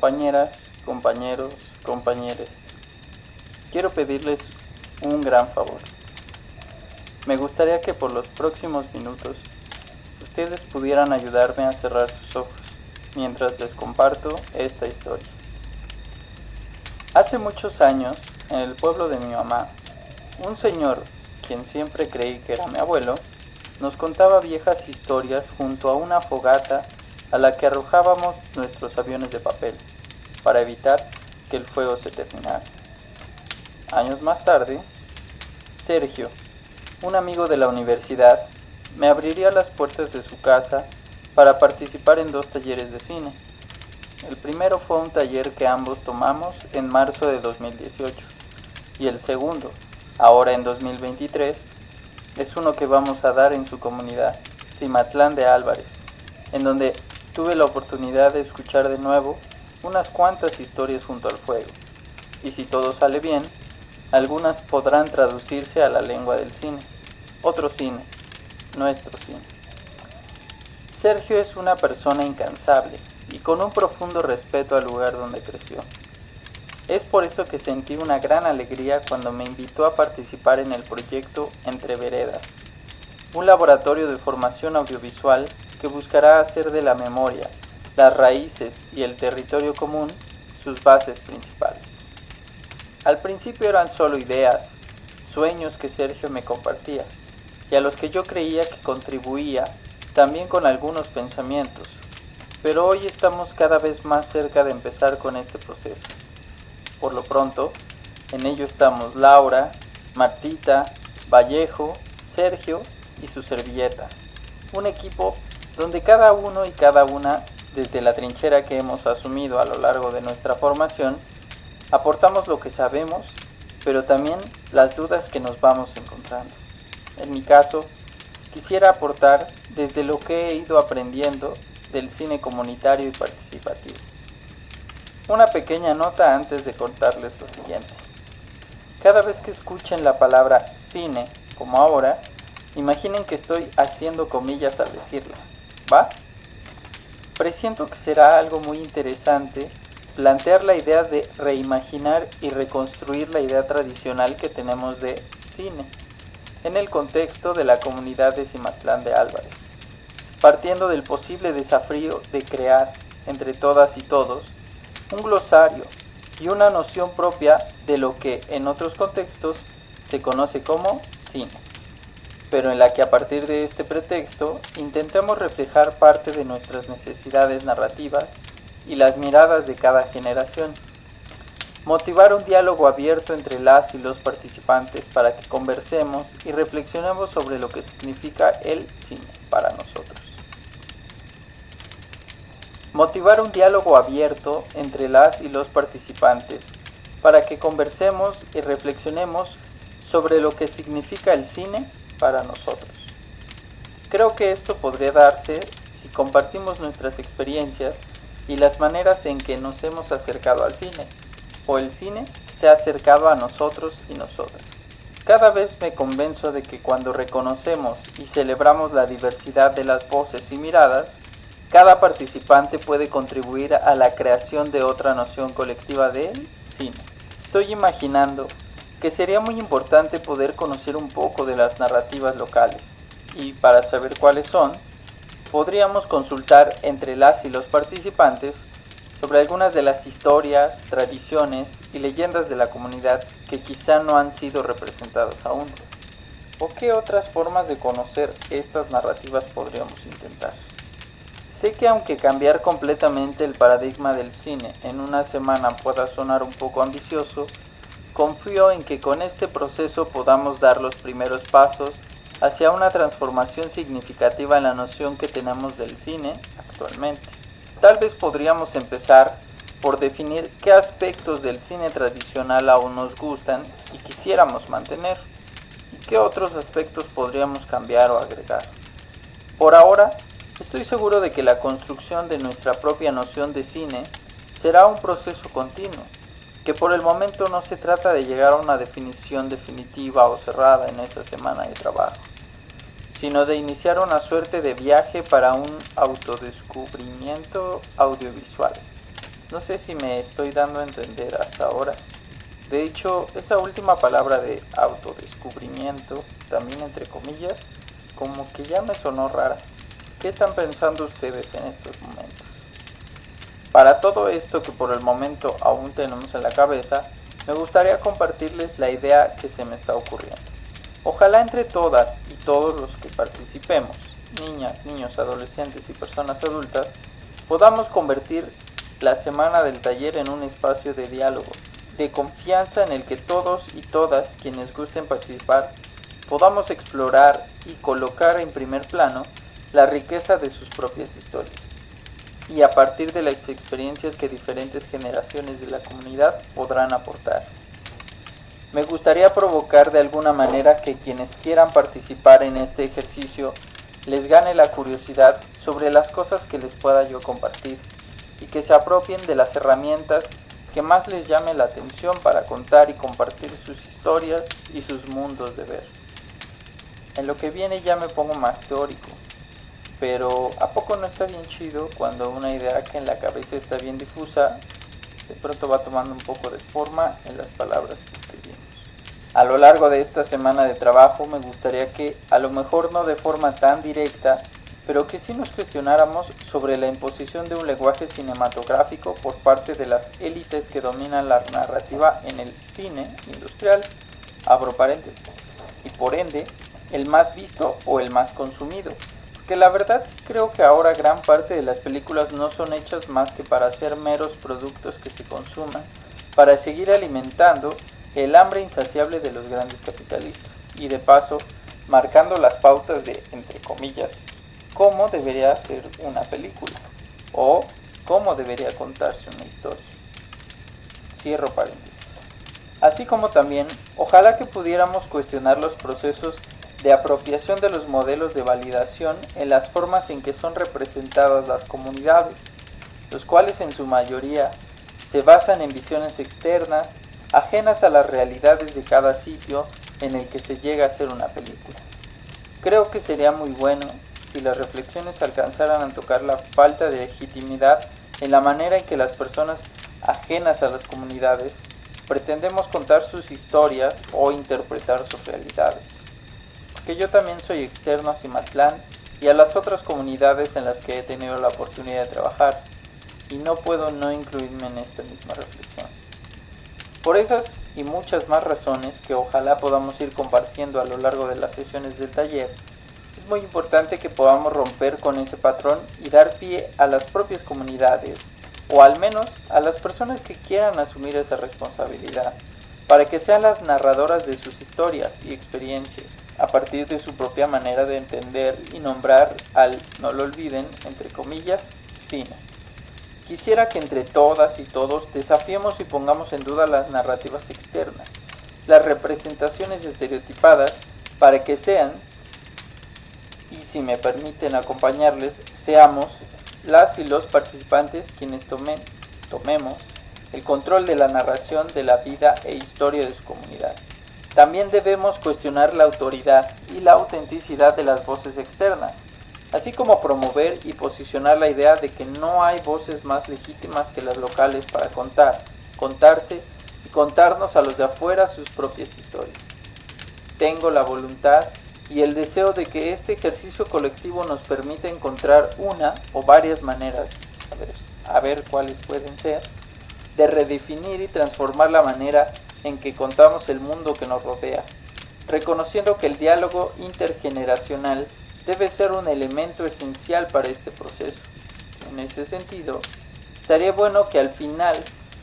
Compañeras, compañeros, compañeres, quiero pedirles un gran favor. Me gustaría que por los próximos minutos ustedes pudieran ayudarme a cerrar sus ojos mientras les comparto esta historia. Hace muchos años, en el pueblo de mi mamá, un señor, quien siempre creí que era mi abuelo, nos contaba viejas historias junto a una fogata a la que arrojábamos nuestros aviones de papel para evitar que el fuego se terminara. Años más tarde, Sergio, un amigo de la universidad, me abriría las puertas de su casa para participar en 2 talleres de cine. El primero fue un taller que ambos tomamos en marzo de 2018 y el segundo, ahora en 2023, es uno que vamos a dar en su comunidad, Cimatlán de Álvarez, en donde tuve la oportunidad de escuchar de nuevo unas cuantas historias junto al fuego, y si todo sale bien, algunas podrán traducirse a la lengua del cine, otro cine, nuestro cine. Sergio es una persona incansable y con un profundo respeto al lugar donde creció. Es por eso que sentí una gran alegría cuando me invitó a participar en el proyecto Entre Veredas, un laboratorio de formación audiovisual que buscará hacer de la memoria, las raíces y el territorio común sus bases principales. Al principio eran solo ideas, sueños que Sergio me compartía y a los que yo creía que contribuía también con algunos pensamientos, pero hoy estamos cada vez más cerca de empezar con este proceso. Por lo pronto, en ello estamos Laura, Martita, Vallejo, Sergio y su servilleta, un equipo donde cada uno y cada una, desde la trinchera que hemos asumido a lo largo de nuestra formación, aportamos lo que sabemos, pero también las dudas que nos vamos encontrando. En mi caso, quisiera aportar desde lo que he ido aprendiendo del cine comunitario y participativo. Una pequeña nota antes de contarles lo siguiente. Cada vez que escuchen la palabra cine, como ahora, imaginen que estoy haciendo comillas al decirla, ¿va? Presiento que será algo muy interesante plantear la idea de reimaginar y reconstruir la idea tradicional que tenemos de cine, en el contexto de la comunidad de Cimatlán de Álvarez, partiendo del posible desafío de crear, entre todas y todos, un glosario y una noción propia de lo que en otros contextos se conoce como cine, pero en la que a partir de este pretexto intentemos reflejar parte de nuestras necesidades narrativas y las miradas de cada generación. Motivar un diálogo abierto entre las y los participantes para que conversemos y reflexionemos sobre lo que significa el cine para nosotros. Motivar un diálogo abierto entre las y los participantes para que conversemos y reflexionemos sobre lo que significa el cine para nosotros. Creo que esto podría darse si compartimos nuestras experiencias y las maneras en que nos hemos acercado al cine, o el cine se ha acercado a nosotros y nosotras. Cada vez me convenzo de que cuando reconocemos y celebramos la diversidad de las voces y miradas, cada participante puede contribuir a la creación de otra noción colectiva del cine. Estoy imaginando que sería muy importante poder conocer un poco de las narrativas locales y, para saber cuáles son, podríamos consultar entre las y los participantes sobre algunas de las historias, tradiciones y leyendas de la comunidad que quizá no han sido representadas aún. ¿O qué otras formas de conocer estas narrativas podríamos intentar? Sé que aunque cambiar completamente el paradigma del cine en una semana pueda sonar un poco ambicioso, confío en que con este proceso podamos dar los primeros pasos hacia una transformación significativa en la noción que tenemos del cine actualmente. Tal vez podríamos empezar por definir qué aspectos del cine tradicional aún nos gustan y quisiéramos mantener, y qué otros aspectos podríamos cambiar o agregar. Por ahora, estoy seguro de que la construcción de nuestra propia noción de cine será un proceso continuo, que por el momento no se trata de llegar a una definición definitiva o cerrada en esa semana de trabajo, sino de iniciar una suerte de viaje para un autodescubrimiento audiovisual. No sé si me estoy dando a entender hasta ahora. De hecho, esa última palabra de autodescubrimiento, también entre comillas, como que ya me sonó rara. ¿Qué están pensando ustedes en estos momentos? Para todo esto que por el momento aún tenemos en la cabeza, me gustaría compartirles la idea que se me está ocurriendo. Ojalá entre todas y todos los que participemos, niñas, niños, adolescentes y personas adultas, podamos convertir la semana del taller en un espacio de diálogo, de confianza en el que todos y todas quienes gusten participar podamos explorar y colocar en primer plano la riqueza de sus propias historias y a partir de las experiencias que diferentes generaciones de la comunidad podrán aportar. Me gustaría provocar de alguna manera que quienes quieran participar en este ejercicio les gane la curiosidad sobre las cosas que les pueda yo compartir y que se apropien de las herramientas que más les llame la atención para contar y compartir sus historias y sus mundos de ver. En lo que viene ya me pongo más teórico, pero ¿a poco no está bien chido cuando una idea que en la cabeza está bien difusa, de pronto va tomando un poco de forma en las palabras que escribimos? A lo largo de esta semana de trabajo me gustaría que, a lo mejor no de forma tan directa, pero que sí nos cuestionáramos sobre la imposición de un lenguaje cinematográfico por parte de las élites que dominan la narrativa en el cine industrial, abro paréntesis, y por ende, el más visto o el más consumido. Porque la verdad sí creo que ahora gran parte de las películas no son hechas más que para ser meros productos que se consuman, para seguir alimentando el hambre insaciable de los grandes capitalistas, y de paso, marcando las pautas de, entre comillas, cómo debería ser una película, o cómo debería contarse una historia. Cierro paréntesis. Así como también, ojalá que pudiéramos cuestionar los procesos de apropiación de los modelos de validación en las formas en que son representadas las comunidades, los cuales en su mayoría se basan en visiones externas, ajenas a las realidades de cada sitio en el que se llega a hacer una película. Creo que sería muy bueno si las reflexiones alcanzaran a tocar la falta de legitimidad en la manera en que las personas ajenas a las comunidades pretendemos contar sus historias o interpretar sus realidades. Porque yo también soy externo a Cimatlán y a las otras comunidades en las que he tenido la oportunidad de trabajar, y no puedo no incluirme en esta misma reflexión. Por esas y muchas más razones que ojalá podamos ir compartiendo a lo largo de las sesiones del taller, es muy importante que podamos romper con ese patrón y dar pie a las propias comunidades, o al menos a las personas que quieran asumir esa responsabilidad, para que sean las narradoras de sus historias y experiencias, a partir de su propia manera de entender y nombrar al, no lo olviden, entre comillas, cine. Quisiera que entre todas y todos desafiemos y pongamos en duda las narrativas externas, las representaciones estereotipadas, para que sean, y si me permiten acompañarles, seamos las y los participantes quienes tomemos el control de la narración de la vida e historia de su comunidad. También debemos cuestionar la autoridad y la autenticidad de las voces externas, así como promover y posicionar la idea de que no hay voces más legítimas que las locales para contarse y contarnos a los de afuera sus propias historias. Tengo la voluntad y el deseo de que este ejercicio colectivo nos permita encontrar una o varias maneras, a ver cuáles pueden ser, de redefinir y transformar la manera en que contamos el mundo que nos rodea, reconociendo que el diálogo intergeneracional debe ser un elemento esencial para este proceso. En ese sentido, estaría bueno que al final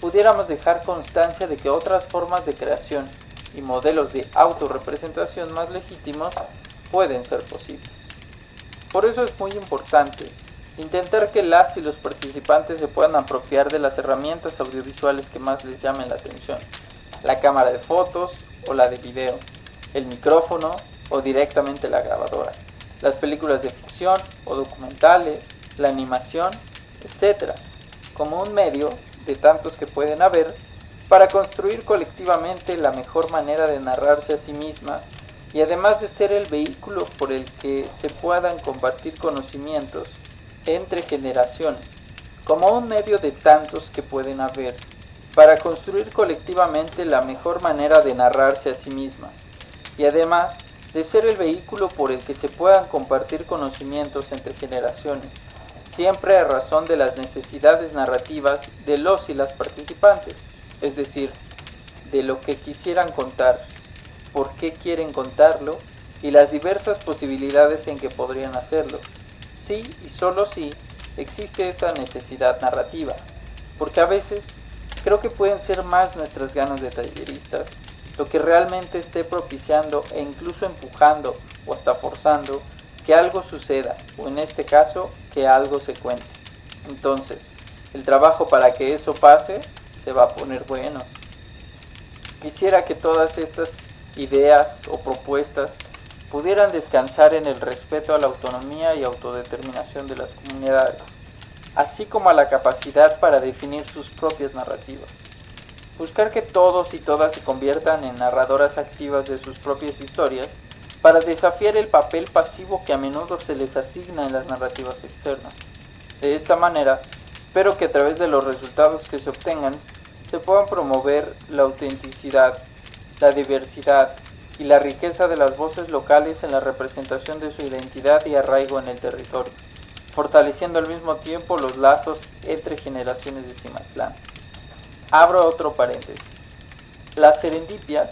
pudiéramos dejar constancia de que otras formas de creación y modelos de autorrepresentación más legítimos pueden ser posibles. Por eso es muy importante intentar que las y los participantes se puedan apropiar de las herramientas audiovisuales que más les llamen la atención, la cámara de fotos o la de video, el micrófono o directamente la grabadora, las películas de ficción o documentales, la animación, etc., como un medio de tantos que pueden haber para construir colectivamente la mejor manera de narrarse a sí mismas y además de ser el vehículo por el que se puedan compartir conocimientos entre generaciones, como un medio de tantos que pueden haber, para construir colectivamente la mejor manera de narrarse a sí mismas, y además de ser el vehículo por el que se puedan compartir conocimientos entre generaciones, siempre a razón de las necesidades narrativas de los y las participantes, es decir, de lo que quisieran contar, por qué quieren contarlo y las diversas posibilidades en que podrían hacerlo. Sí y solo si existe esa necesidad narrativa, porque a veces creo que pueden ser más nuestras ganas de talleristas lo que realmente esté propiciando e incluso empujando o hasta forzando que algo suceda, o en este caso, que algo se cuente. Entonces, el trabajo para que eso pase se va a poner bueno. Quisiera que todas estas ideas o propuestas pudieran descansar en el respeto a la autonomía y autodeterminación de las comunidades, así como a la capacidad para definir sus propias narrativas. Buscar que todos y todas se conviertan en narradoras activas de sus propias historias para desafiar el papel pasivo que a menudo se les asigna en las narrativas externas. De esta manera, espero que a través de los resultados que se obtengan se puedan promover la autenticidad, la diversidad y la riqueza de las voces locales en la representación de su identidad y arraigo en el territorio, fortaleciendo al mismo tiempo los lazos entre generaciones de Cimatlán. Abro otro paréntesis. Las serendipias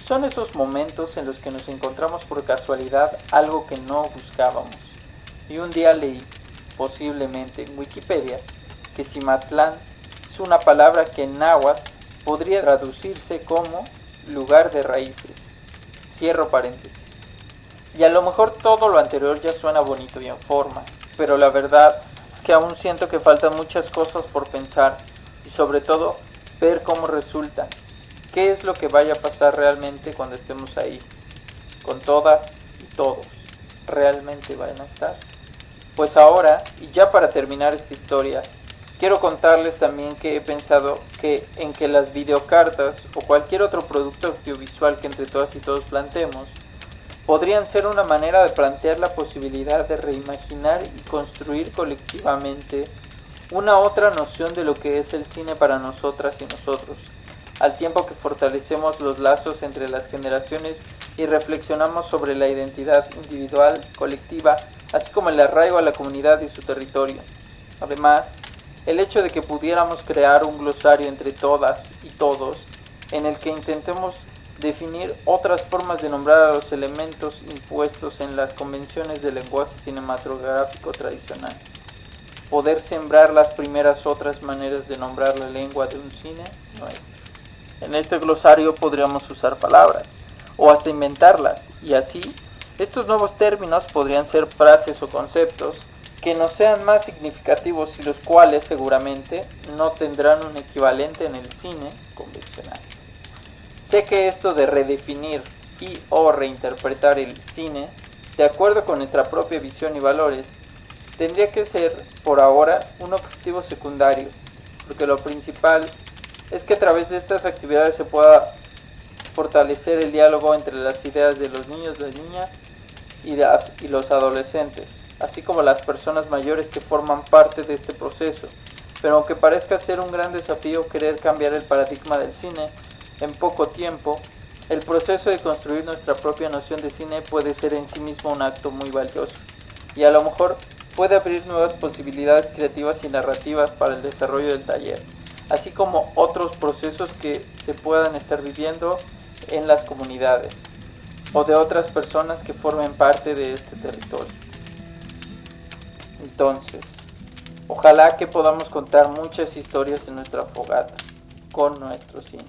son esos momentos en los que nos encontramos por casualidad algo que no buscábamos. Y un día leí, posiblemente en Wikipedia, que Cimatlán es una palabra que en náhuatl podría traducirse como lugar de raíces. Cierro paréntesis. Y a lo mejor todo lo anterior ya suena bonito y en forma, pero la verdad es que aún siento que faltan muchas cosas por pensar y sobre todo ver cómo resulta, qué es lo que vaya a pasar realmente cuando estemos ahí, con todas y todos, realmente van a estar. Pues ahora, y ya para terminar esta historia, quiero contarles también que he pensado en que las videocartas o cualquier otro producto audiovisual que entre todas y todos planteemos, podrían ser una manera de plantear la posibilidad de reimaginar y construir colectivamente una otra noción de lo que es el cine para nosotras y nosotros, al tiempo que fortalecemos los lazos entre las generaciones y reflexionamos sobre la identidad individual, colectiva, así como el arraigo a la comunidad y su territorio. Además, el hecho de que pudiéramos crear un glosario entre todas y todos, en el que intentemos definir otras formas de nombrar a los elementos impuestos en las convenciones del lenguaje cinematográfico tradicional. Poder sembrar las primeras otras maneras de nombrar la lengua de un cine nuestro. En este glosario podríamos usar palabras, o hasta inventarlas, y así, estos nuevos términos podrían ser frases o conceptos que nos sean más significativos y los cuales seguramente no tendrán un equivalente en el cine convencional. Sé que esto de redefinir y o reinterpretar el cine, de acuerdo con nuestra propia visión y valores, tendría que ser, por ahora, un objetivo secundario, porque lo principal es que a través de estas actividades se pueda fortalecer el diálogo entre las ideas de los niños, las niñas y los adolescentes, así como las personas mayores que forman parte de este proceso. Pero aunque parezca ser un gran desafío querer cambiar el paradigma del cine en poco tiempo, el proceso de construir nuestra propia noción de cine puede ser en sí mismo un acto muy valioso, y a lo mejor puede abrir nuevas posibilidades creativas y narrativas para el desarrollo del taller, así como otros procesos que se puedan estar viviendo en las comunidades o de otras personas que formen parte de este territorio. Entonces, ojalá que podamos contar muchas historias en nuestra fogata con nuestro cine.